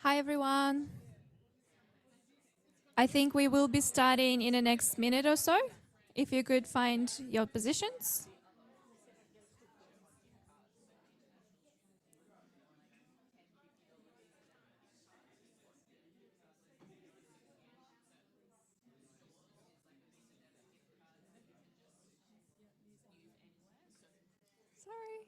Hi, everyone. I think we will be starting in the next minute or so. If you could find your positions. Sorry.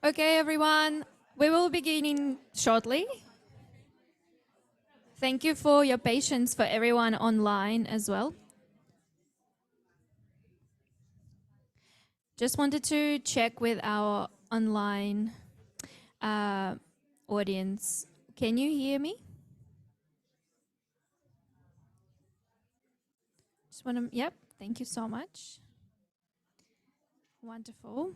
Okay, everyone. We will be beginning shortly. Thank you for your patience for everyone online as well. Just wanted to check with our online audience. Can you hear me? Just want to, yep, thank you so much. Wonderful.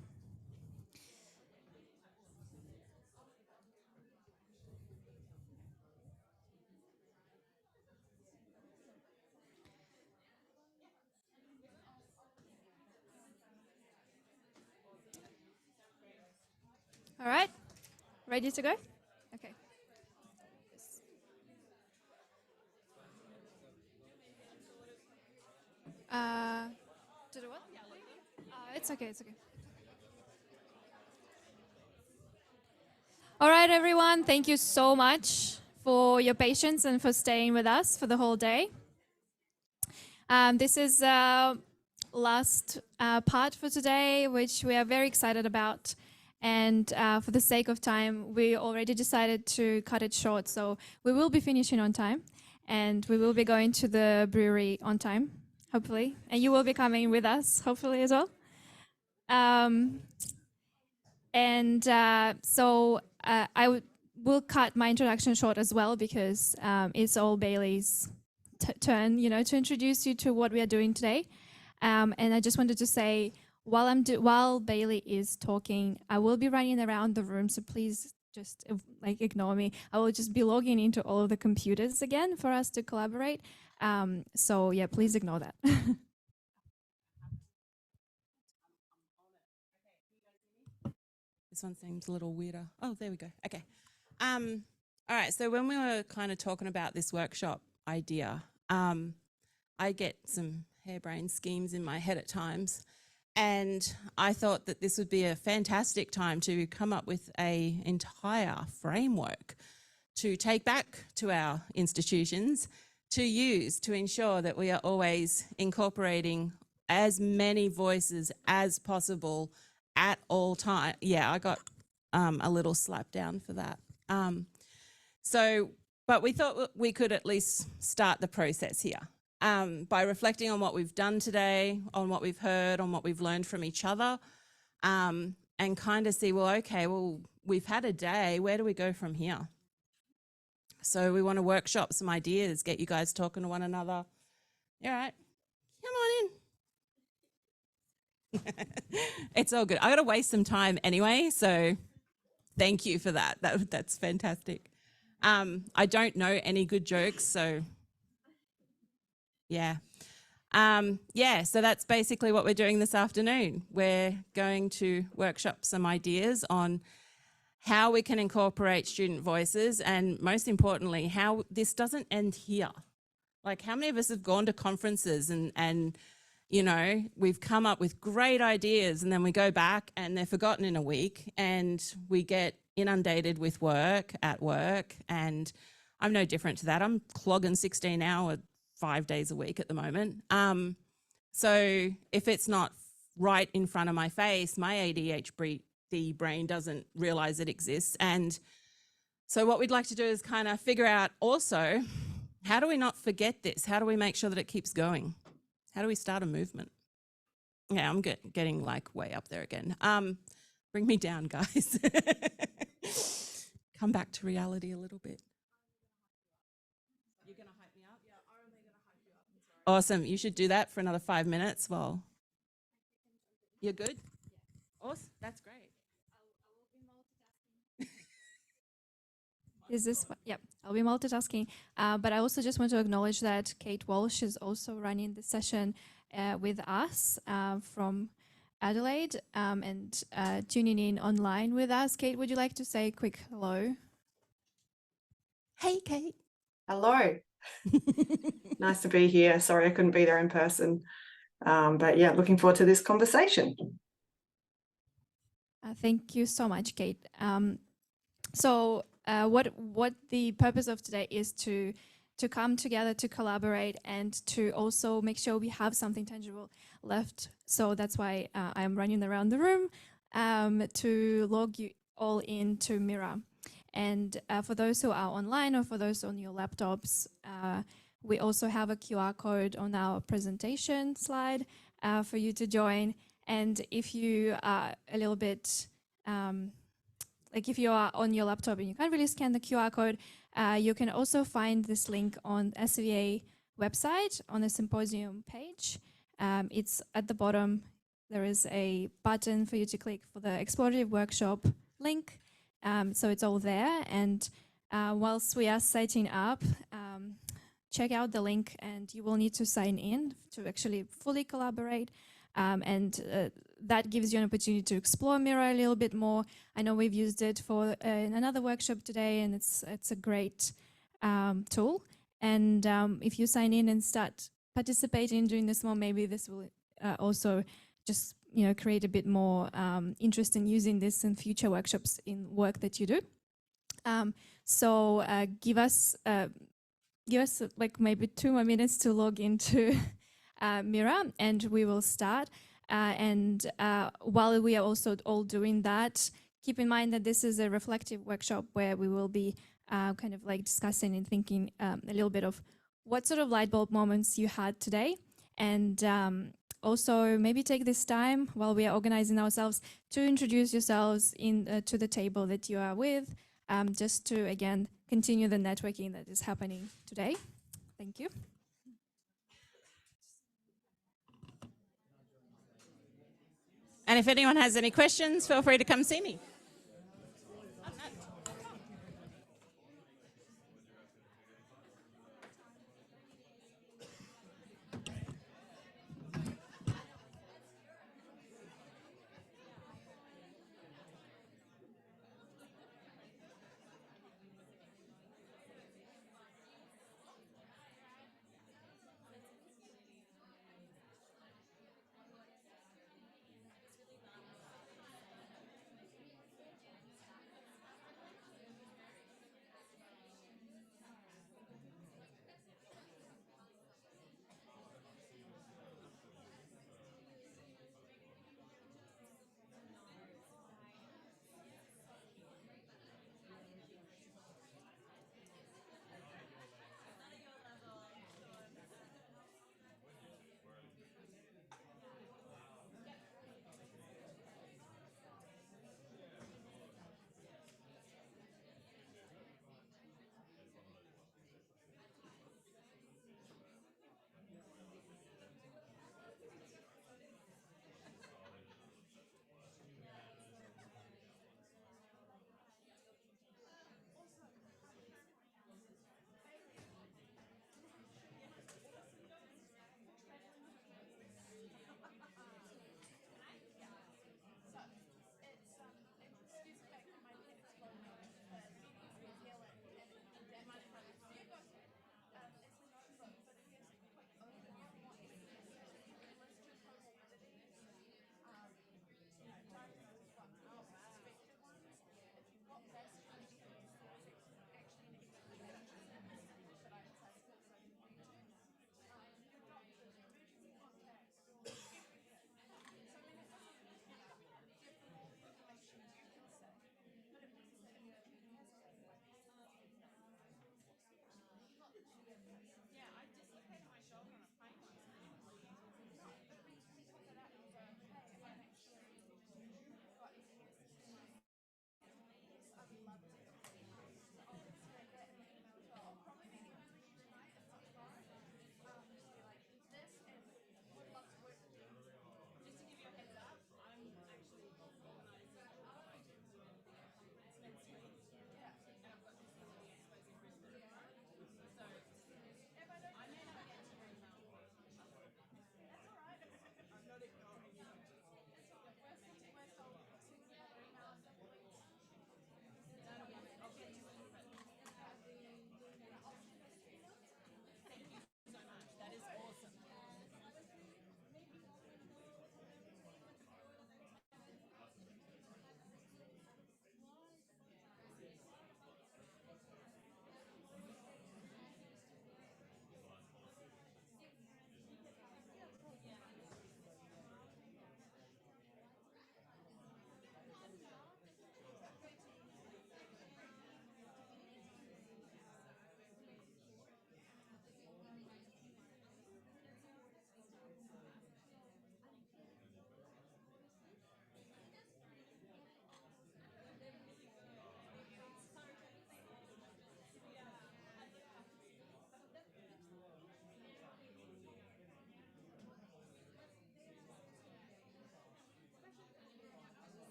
All right, ready to go? Okay. To do what? It's okay, it's okay. All right, everyone, thank you so much for your patience and for staying with us for the whole day. This is last part for today, which we are very excited about. And for the sake of time, we already decided to cut it short. So we will be finishing on time and we will be going to the brewery on time, hopefully. And you will be coming with us, hopefully, as well. So I will cut my introduction short as well because it's all Bailey's turn, to introduce you to what we are doing today. And I just wanted to say, while Bailey is talking, I will be running around the room, so please just ignore me. I will just be logging into all of the computers again for us to collaborate. So yeah, please ignore that. This one seems a little weirder. Oh, there we go. Okay. All right. So when we were kind of talking about this workshop idea, I get some harebrained schemes in my head at times. And I thought that this would be a fantastic time to come up with an entire framework to take back to our institutions to use to ensure that we are always incorporating as many voices as possible at all time. Yeah, I got a little slap down for that. But we thought we could at least start the process here by reflecting on what we've done today, on what we've heard, on what we've learned from each other, and kind of see, well, okay, well, we've had a day, where do we go from here? So we want to workshop some ideas, get you guys talking to one another. All right, come on in. It's all good. I got to waste some time anyway, so thank you for that. That's fantastic. I don't know any good jokes, so yeah. Yeah, so that's basically what we're doing this afternoon. We're going to workshop some ideas on how we can incorporate student voices, and most importantly, how this doesn't end here. Like, how many of us have gone to conferences and you know, we've come up with great ideas and then we go back and they're forgotten in a week and we get inundated with work at work, and I'm no different to that. I'm clogging 16-hour, 5 days a week at the moment. So if it's not right in front of my face, my ADHD brain doesn't realize it exists. And so what we'd like to do is kind of figure out also, how do we not forget this? How do we make sure that it keeps going? How do we start a movement? Yeah, I'm getting like way up there again. Bring me down, guys. Come back to reality a little bit. You're going to hype me up? Yeah, I'm only going to hype you up. I'm sorry. Awesome. You should do that for another 5 minutes while... You're good? Yeah. Awesome. That's great. Is this, yep, I'll be multitasking. But I also just want to acknowledge that Kate Walsh is also running the session with us from Adelaide and tuning in online with us. Kate, would you like to say a quick hello? Hey, Kate. Hello. Nice to be here. Sorry I couldn't be there in person. But yeah, looking forward to this conversation. Thank you so much, Kate. So what the purpose of today is to come together, to collaborate, and to also make sure we have something tangible left. So that's why I'm running around the room to log you all into Mira. And for those who are online or for those on your laptops, we also have a QR code on our presentation slide for you to join. And if you are a little bit, like if you are on your laptop and you can't really scan the QR code, you can also find this link on SVA website on the Symposium page. It's at the bottom. There is a button for you to click for the Explorative Workshop link. So it's all there. And whilst we are setting up, check out the link, and you will need to sign in to actually fully collaborate. And that gives you an opportunity to explore Mira a little bit more. I know we've used it for in another workshop today, and it's a great tool. And if you sign in and start participating during this one, maybe this will also just create a bit more interest in using this in future workshops in work that you do. So give us like maybe 2 more minutes to log into Mira, and we will start. And while we are also all doing that, keep in mind that this is a reflective workshop where we will be kind of like discussing and thinking a little bit of what sort of light bulb moments you had today. And also maybe take this time while we are organizing ourselves to introduce yourselves to the table that you are with, just to, again, continue the networking that is happening today. Thank you. And if anyone has any questions, feel free to come see me.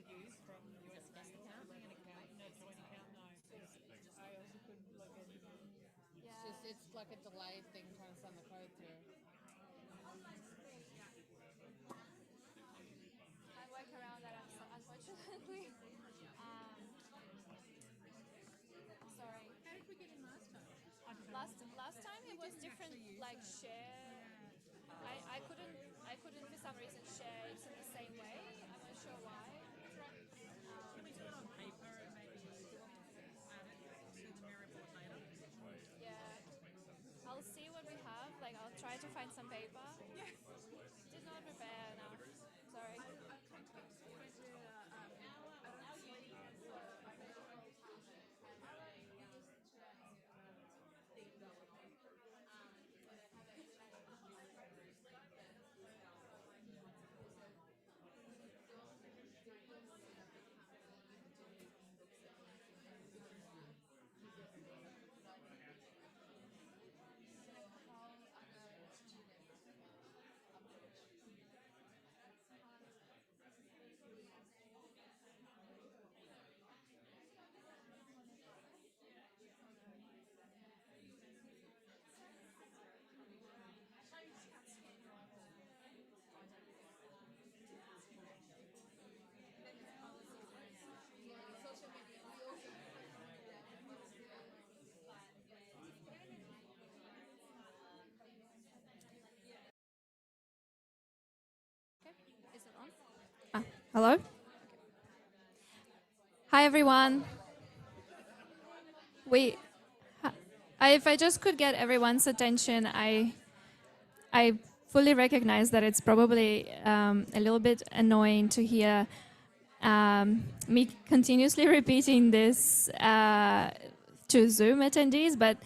use from your guest account and account, no joint account, no. I also couldn't log in. It's like a delayed thing trying to send the code through. I work around that unfortunately. Sorry. How did we get in last time? Last time it was different, like share. I couldn't for some reason share it in the same way. I'm not sure why. Can we do it on paper and maybe add it to the mirror board later? Yeah. I'll see what we have. Like I'll try to find some paper. Yeah. Did not prepare enough. Sorry. Is it on? Hello? Hi, everyone. If I just could get everyone's attention, I fully recognize that it's probably a little bit annoying to hear me continuously repeating this to Zoom attendees, but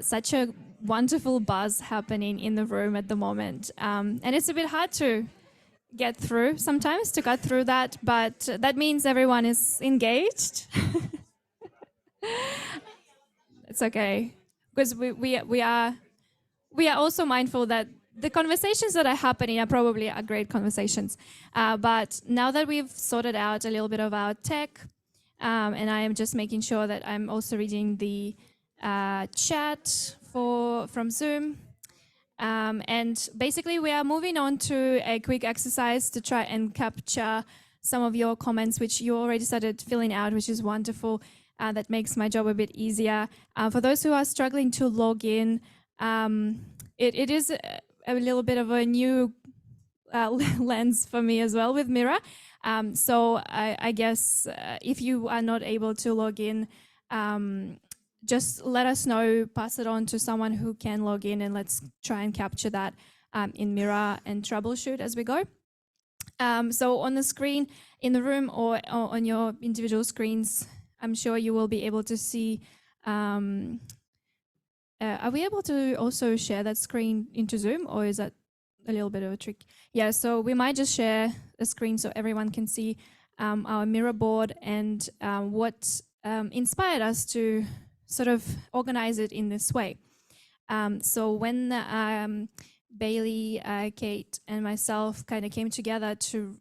such a wonderful buzz happening in the room at the moment. And it's a bit hard to get through sometimes, to cut through that, but that means everyone is engaged. It's okay, because we are also mindful that the conversations that are happening are great conversations. But now that we've sorted out a little bit of our tech, and I am just making sure that I'm also reading the chat from Zoom. And basically, we are moving on to a quick exercise to try and capture some of your comments, which you already started filling out, which is wonderful. That makes my job a bit easier. For those who are struggling to log in, it is a little bit of a new lens for me as well with Mira. So I guess if you are not able to log in, just let us know, pass it on to someone who can log in, and let's try and capture that in Mira and troubleshoot as we go. So on the screen in the room or on your individual screens, I'm sure you will be able to see. Are we able to also share that screen into Zoom, or is that a little bit of a trick? Yeah, so we might just share a screen so everyone can see our Mira board and what inspired us to sort of organize it in this way. So when Bailey, Kate, and myself kind of came together to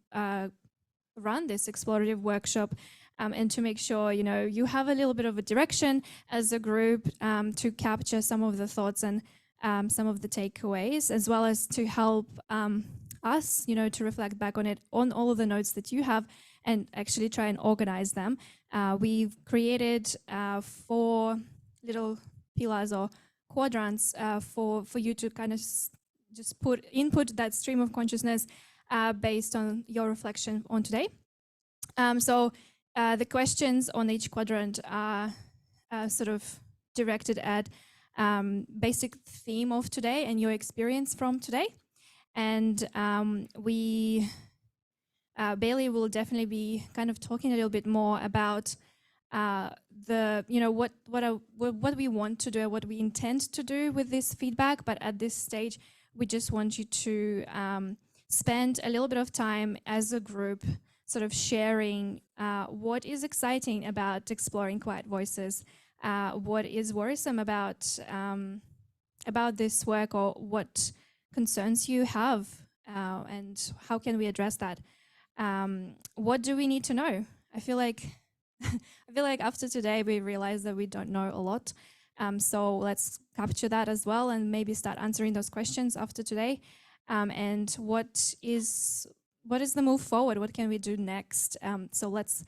run this explorative workshop, and to make sure, you have a little bit of a direction as a group to capture some of the thoughts and some of the takeaways, as well as to help us, to reflect back on it, on all of the notes that you have, and actually try and organize them. We've created 4 little pillars or quadrants for you to kind of just input that stream of consciousness based on your reflection on today. So the questions on each quadrant are sort of directed at basic theme of today and your experience from today. And Bailey will definitely be kind of talking a little bit more about what we want to do, what we intend to do with this feedback. But at this stage, we just want you to spend a little bit of time as a group sort of sharing what is exciting about exploring quiet voices, what is worrisome about this work, or what concerns you have, and how can we address that. What do we need to know? I feel like after today we realize that we don't know a lot. So let's capture that as well and maybe start answering those questions after today. And what is the move forward? What can we do next? So let's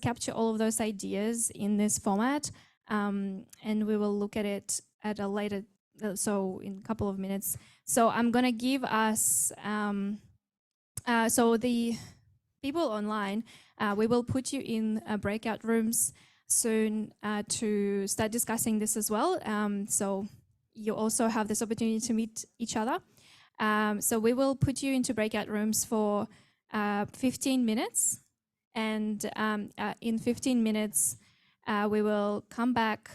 capture all of those ideas in this format, and we will look at it at a later, so in a couple of minutes. So I'm gonna give us, so the people online, we will put you in breakout rooms soon to start discussing this as well. So you also have this opportunity to meet each other. So we will put you into breakout rooms for 15 minutes. And in 15 minutes, we will come back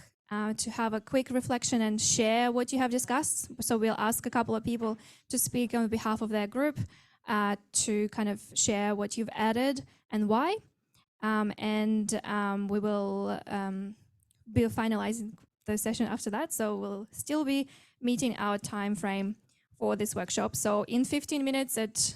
to have a quick reflection and share what you have discussed. So we'll ask a couple of people to speak on behalf of their group to kind of share what you've added and why. We will be finalizing the session after that. So we'll still be meeting our time frame for this workshop. So in 15 minutes at,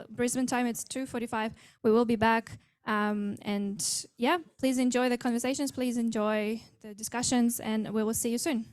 Brisbane time, it's 2:45, we will be back. And yeah, please enjoy the conversations, please enjoy the discussions, and we will see you soon.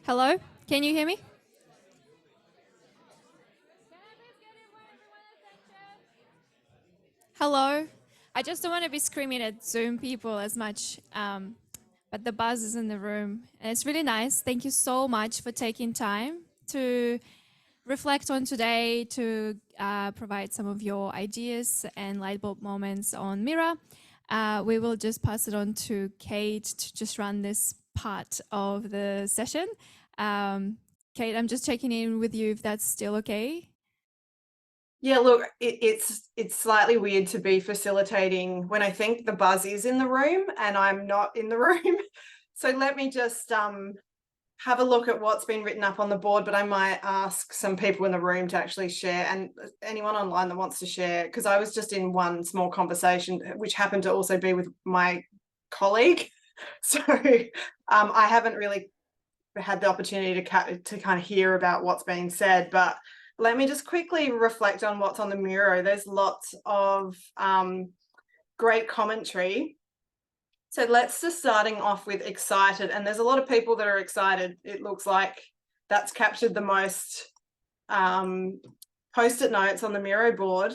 Hello? Can you hear me? Hello? I just don't want to be screaming at Zoom people as much, but the buzz is in the room. And it's really nice. Thank you so much for taking time to reflect on today, to provide some of your ideas and light bulb moments on Mira. We will just pass it on to Kate to just run this part of the session. Kate, I'm just checking in with you if that's still okay. Yeah, look, it's slightly weird to be facilitating when I think the buzz is in the room and I'm not in the room. So let me just have a look at what's been written up on the board, but I might ask some people in the room to actually share, and anyone online that wants to share, because I was just in one small conversation, which happened to also be with my colleague. So I haven't really had the opportunity to kind of hear about what's being said, but let me just quickly reflect on what's on the Miro. There's lots of great commentary. So let's just starting off with excited, and there's a lot of people that are excited. It looks like that's captured the most post-it notes on the Miro board.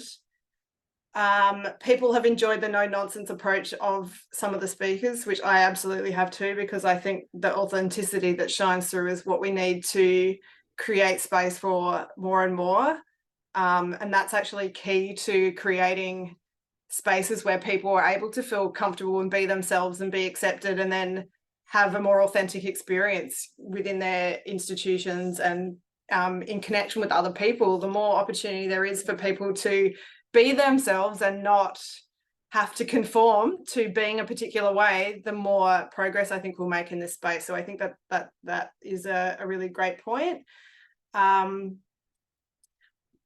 People have enjoyed the no-nonsense approach of some of the speakers, which I absolutely have too, because I think the authenticity that shines through is what we need to create space for more and more. And that's actually key to creating spaces where people are able to feel comfortable and be themselves and be accepted, and then have a more authentic experience within their institutions and in connection with other people. The more opportunity there is for people to be themselves and not have to conform to being a particular way, the more progress I think we'll make in this space. So I think that is a really great point.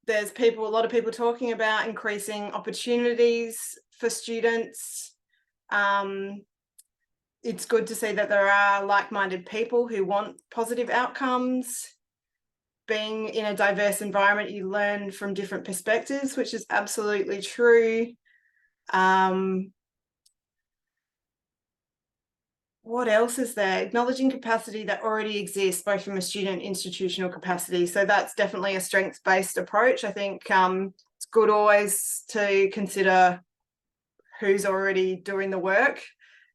There's a lot of people talking about increasing opportunities for students. It's good to see that there are like-minded people who want positive outcomes. Being in a diverse environment, you learn from different perspectives, which is absolutely true. What else is there? Acknowledging capacity that already exists, both from a student and institutional capacity. So that's definitely a strengths-based approach. I think it's good always to consider who's already doing the work,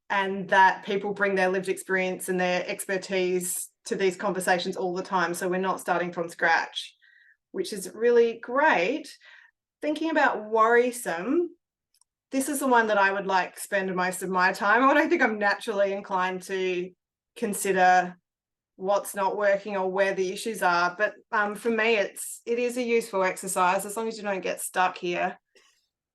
and that people bring their lived experience and their expertise to these conversations all the time. So we're not starting from scratch, which is really great. Thinking about worrisome, this is the one that I would like spend most of my time on. I think I'm naturally inclined to consider what's not working or where the issues are. But for me, it is a useful exercise, as long as you don't get stuck here,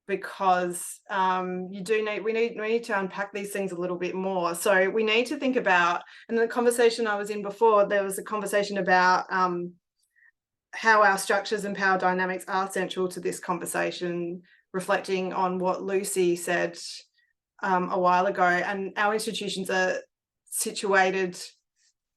because we need to unpack these things a little bit more. So we need to think about, and the conversation I was in before, there was a conversation about how our structures and power dynamics are central to this conversation, reflecting on what Lucy said a while ago. And our institutions are situated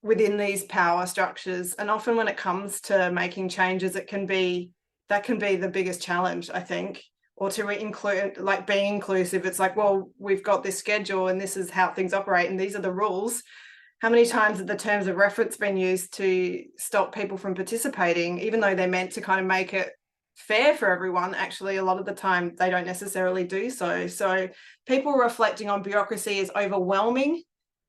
within these power structures, and often when it comes to making changes, that can be the biggest challenge, I think. Or to include, like, being inclusive. It's like, well, we've got this schedule and this is how things operate and these are the rules. How many times have the terms of reference been used to stop people from participating, even though they're meant to kind of make it fair for everyone? Actually, a lot of the time they don't necessarily do so. So people reflecting on bureaucracy is overwhelming.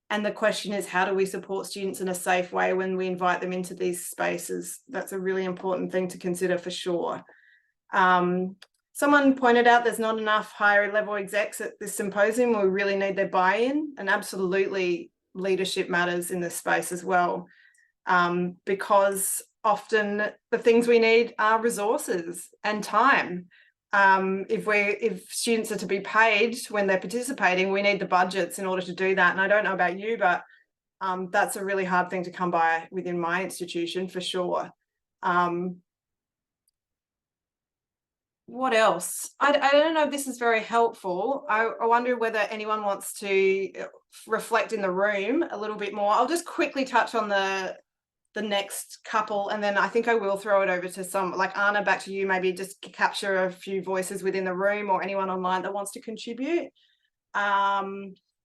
And the question is, how do we support students in a safe way when we invite them into these spaces? That's a really important thing to consider for sure. Someone pointed out there's not enough higher level execs at this symposium. We really need their buy-in, and absolutely leadership matters in this space as well, because often the things we need are resources and time. If students are to be paid when they're participating, we need the budgets in order to do that. And I don't know about you, but that's a really hard thing to come by within my institution for sure. What else? I don't know if this is very helpful. I wonder whether anyone wants to reflect in the room a little bit more. I'll just quickly touch on the next couple, and then I think I will throw it over to some, like Ana, back to you, maybe just capture a few voices within the room or anyone online that wants to contribute.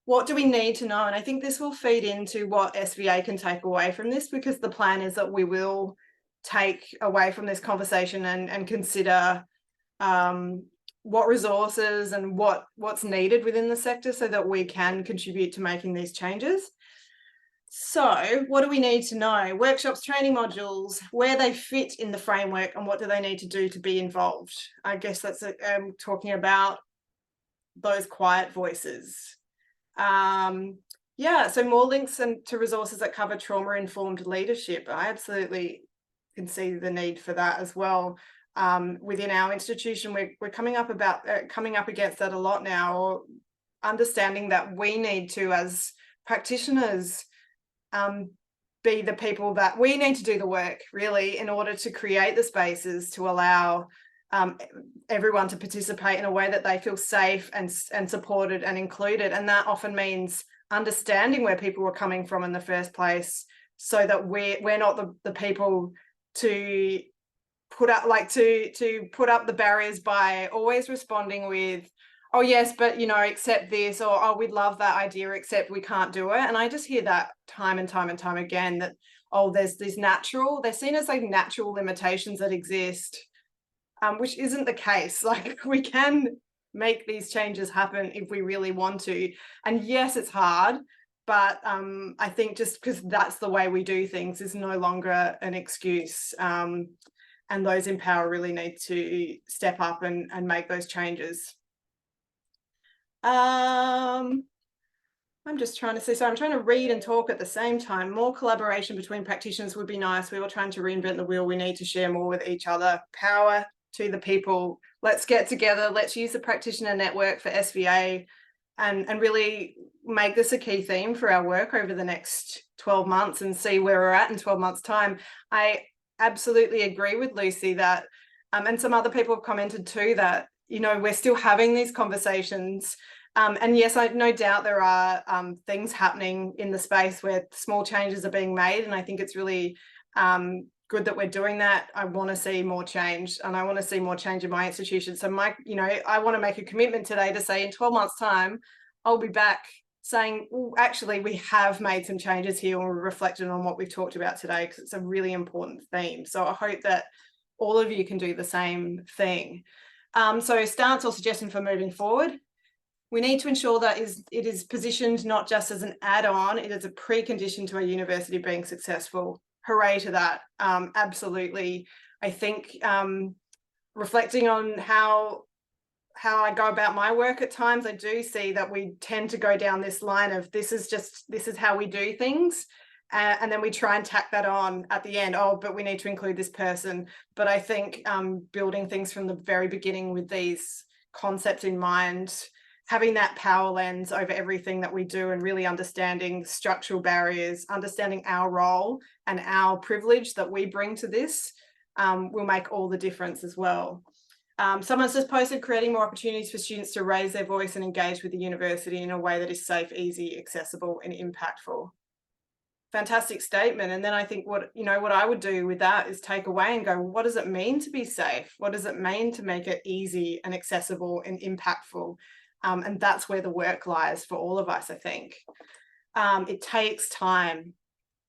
what do we need to know? And I think this will feed into what SVA can take away from this, because the plan is that we will take away from this conversation and consider what resources and what's needed within the sector so that we can contribute to making these changes. So what do we need to know? Workshops, training modules, where they fit in the framework, and what do they need to do to be involved? I guess that's talking about those quiet voices. Yeah, so more links to resources that cover trauma-informed leadership. I absolutely can see the need for that as well. Within our institution, we're coming up against that a lot now, or understanding that we need to, as practitioners, be the people that we need to do the work really in order to create the spaces to allow everyone to participate in a way that they feel safe and supported and included. And that often means understanding where people were coming from in the first place, so that we're not the people to put up put up the barriers by always responding with, oh yes, but accept this, or oh, we'd love that idea, except we can't do it. And I just hear that time and time and time again, that there's these they're seen as like natural limitations that exist, which isn't the case. Like, we can make these changes happen if we really want to. And yes, it's hard, but I think just because that's the way we do things is no longer an excuse. And those in power really need to step up and make those changes. I'm just trying to see, so I'm trying to read and talk at the same time. More collaboration between practitioners would be nice. We were trying to reinvent the wheel. We need to share more with each other. Power to the people. Let's get together. Let's use the practitioner network for SVA and really make this a key theme for our work over the next 12 months and see where we're at in 12 months' time. I absolutely agree with Lucy that, and some other people have commented too, that, we're still having these conversations. And yes, I no doubt there are things happening in the space where small changes are being made. And I think it's really good that we're doing that. I want to see more change, and I want to see more change in my institution. So I want to make a commitment today to say in 12 months' time, I'll be back saying, well, actually, we have made some changes here and we're reflected on what we've talked about today, because it's a really important theme. So I hope that all of you can do the same thing. So stance or suggestion for moving forward. We need to ensure that it is positioned not just as an add-on, it is a precondition to a university being successful. Hooray to that. Absolutely. I think reflecting on how I go about my work at times, I do see that we tend to go down this line of this is how we do things. And then we try and tack that on at the end. Oh, but we need to include this person. But I think building things from the very beginning with these concepts in mind, having that power lens over everything that we do, and really understanding structural barriers, understanding our role and our privilege that we bring to this, will make all the difference as well. Someone's just posted, creating more opportunities for students to raise their voice and engage with the university in a way that is safe, easy, accessible, and impactful. Fantastic statement. And then I think what I would do with that is take away and go, what does it mean to be safe? What does it mean to make it easy and accessible and impactful? And that's where the work lies for all of us, I think. It takes time.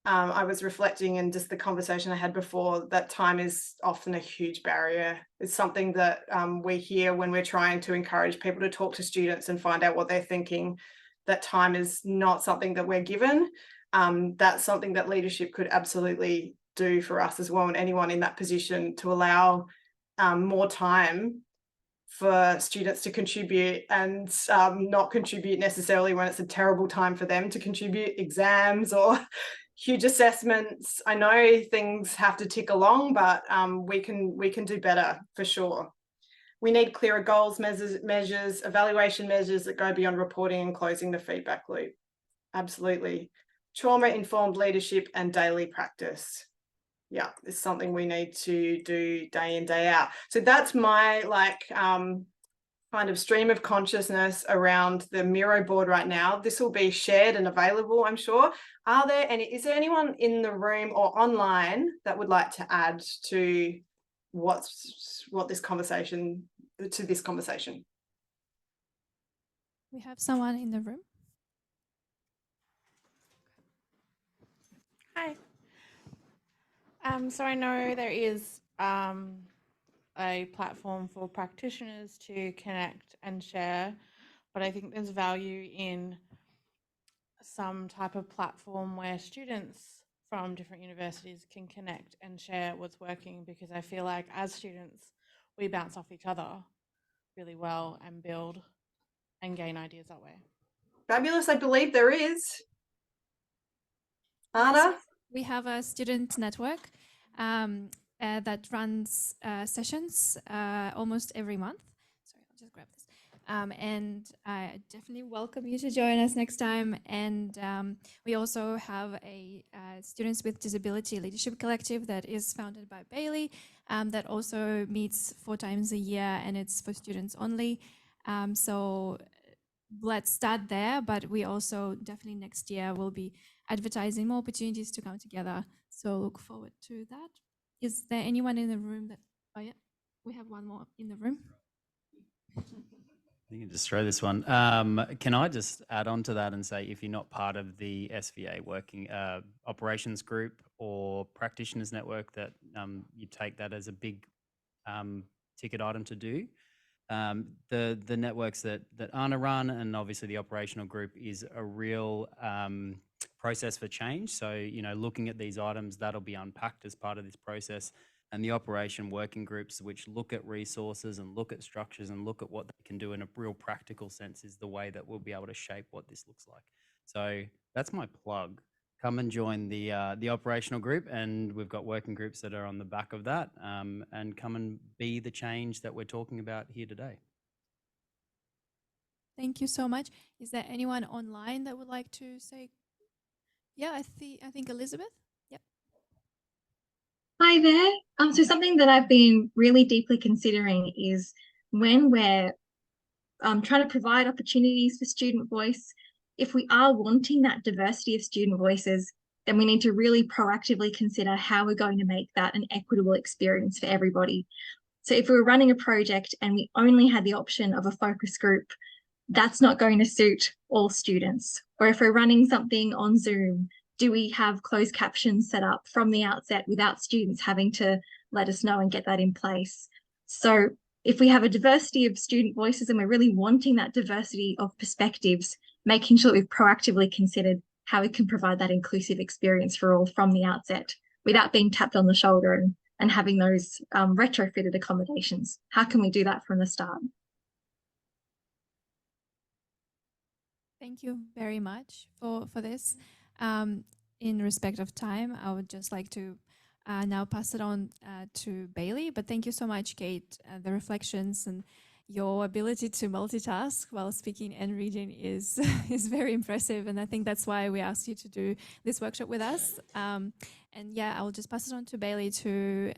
I was reflecting in just the conversation I had before, that time is often a huge barrier. It's something that we hear when we're trying to encourage people to talk to students and find out what they're thinking, that time is not something that we're given. That's something that leadership could absolutely do for us as well, and anyone in that position, to allow more time for students to contribute, and not contribute necessarily when it's a terrible time for them to contribute, exams or huge assessments. I know things have to tick along, but we can do better for sure. We need clearer goals, measures, evaluation measures that go beyond reporting and closing the feedback loop. Absolutely. Trauma-informed leadership and daily practice. Yeah, it's something we need to do day in, day out. So that's my kind of stream of consciousness around the Miro board right now. This will be shared and available, I'm sure. Is there anyone in the room or online that would like to add to this conversation? We have someone in the room. Hi. So I know there is a platform for practitioners to connect and share, but I think there's value in some type of platform where students from different universities can connect and share what's working, because I feel like as students, we bounce off each other really well and build and gain ideas that way. Fabulous. I believe there is. Yes, Ana? we have a student network that runs sessions almost every month. Sorry, I'll just grab this. And I definitely welcome you to join us next time. And we also have a Students with Disability Leadership Collective that is founded by Bailey, that also meets 4 times a year, and it's for students only. So let's start there, but we also definitely next year will be advertising more opportunities to come together. So look forward to that. Is there anyone in the room that, oh yeah, we have one more in the room. You can just throw this one. Can I just add on to that and say, if you're not part of the SVA working operations group or practitioners network, that you take that as a big ticket item to do. The networks that Ana run, and obviously the operational group, is a real process for change. So, you know, looking at these items, that'll be unpacked as part of this process. And the operation working groups, which look at resources and look at structures and look at what they can do in a real practical sense, is the way that we'll be able to shape what this looks like. So that's my plug. Come and join the operational group, and we've got working groups that are on the back of that, and come and be the change that we're talking about here today. Thank you so much. Is there anyone online that would like to say? Yeah, I think Elizabeth. Yep. Hi there. So something that I've been really deeply considering is when we're trying to provide opportunities for student voice, if we are wanting that diversity of student voices, then we need to really proactively consider how we're going to make that an equitable experience for everybody. So if we were running a project and we only had the option of a focus group, that's not going to suit all students. Or if we're running something on Zoom, do we have closed captions set up from the outset without students having to let us know and get that in place? So if we have a diversity of student voices and we're really wanting that diversity of perspectives, making sure that we've proactively considered how we can provide that inclusive experience for all from the outset without being tapped on the shoulder and having those retrofitted accommodations. How can we do that from the start? Thank you very much for this. In respect of time, I would just like to now pass it on to Bailey. But thank you so much, Kate. The reflections and your ability to multitask while speaking and reading is is very impressive, and I think that's why we asked you to do this workshop with us. And yeah, I will just pass it on to Bailey to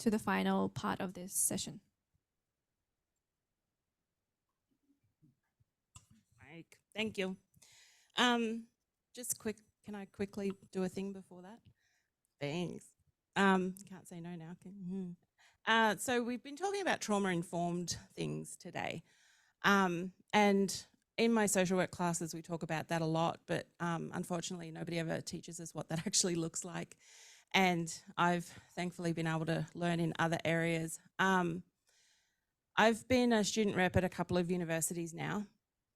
the final part of this session. Thank you. Just quick, can I quickly do a thing before that? Thanks. Can't say no now. So we've been talking about trauma-informed things today. And in my social work classes, we talk about that a lot, but unfortunately, nobody ever teaches us what that actually looks like. And I've thankfully been able to learn in other areas. I've been a student rep at a couple of universities now.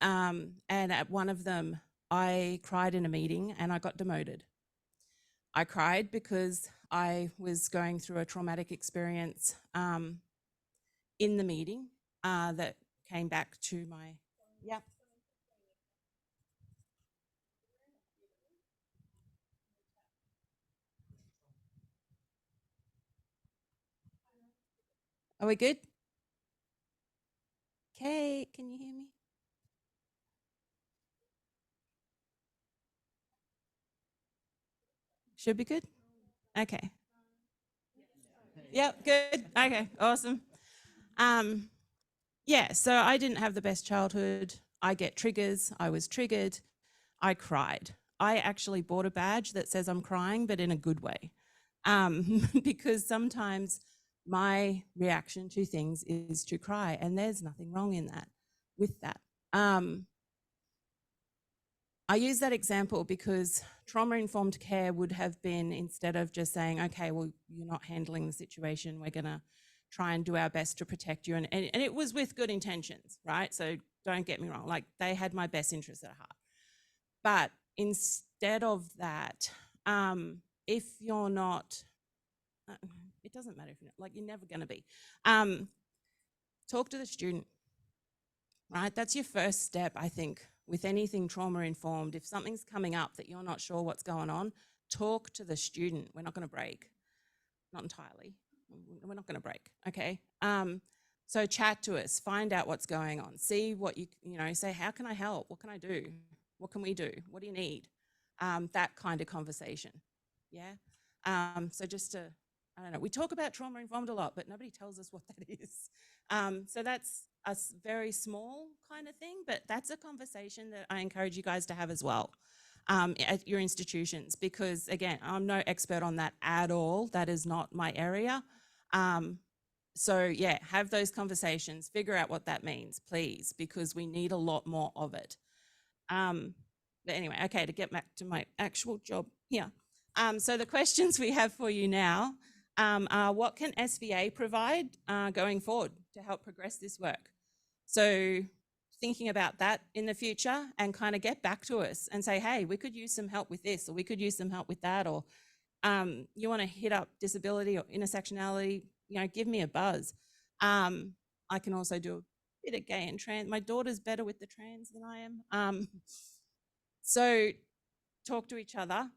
And at one of them, I cried in a meeting and I got demoted. I cried because I was going through a traumatic experience in the meeting that came back to my, yeah. Are we good? Okay, can you hear me? Should be good? Okay. Yep, good. Okay, awesome. Yeah, so I didn't have the best childhood. I get triggers. I was triggered. I cried. I actually bought a badge that says I'm crying, but in a good way. Because sometimes my reaction to things is to cry, and there's nothing wrong in that, with that. I use that example because trauma-informed care would have been, instead of just saying, okay, well, you're not handling the situation, we're going to try and do our best to protect you. And it was with good intentions, right? So don't get me wrong, like they had my best interests at heart. But instead of that, if you're not, it doesn't matter if you're not, like you're never going to be, talk to the student, right? That's your first step, I think, with anything trauma-informed. If something's coming up that you're not sure what's going on, talk to the student. We're not going to break, not entirely. We're not going to break, okay? So chat to us, find out what's going on, see what you know, say, how can I help? What can I do? What can we do? What do you need? That kind of conversation, yeah? So just to, I don't know, we talk about trauma-informed a lot, but nobody tells us what that is. So that's a very small kind of thing, but that's a conversation that I encourage you guys to have as well at your institutions, because again, I'm no expert on that at all. That is not my area. So yeah, have those conversations, figure out what that means, please, because we need a lot more of it. But anyway, okay, to get back to my actual job here. So the questions we have for you now are, what can SVA provide going forward to help progress this work? So thinking about that in the future, and kind of get back to us and say, hey, we could use some help with this, or we could use some help with that, or you want to hit up disability or intersectionality, you know, give me a buzz. I can also do a bit of gay and trans. My daughter's better with the trans than I am. So talk to each other,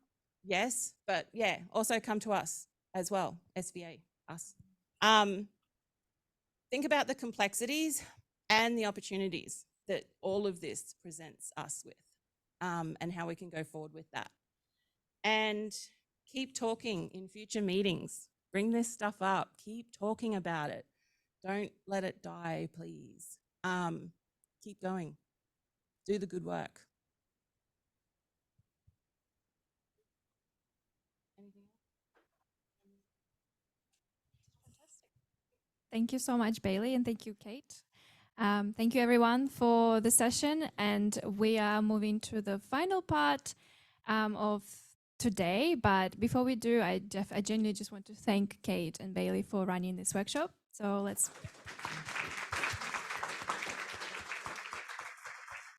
yes, but yeah, also come to us as well, SVA, us. Think about the complexities and the opportunities that all of this presents us with, and how we can go forward with that. And keep talking in future meetings. Bring this stuff up. Keep talking about it. Don't let it die, please. Keep going. Do the good work. Anything else? Fantastic. Thank you so much, Bailey, and thank you, Kate. Thank you, everyone, for the session. And we are moving to the final part of today. But before we do, I genuinely just want to thank Kate and Bailey for running this workshop. So let's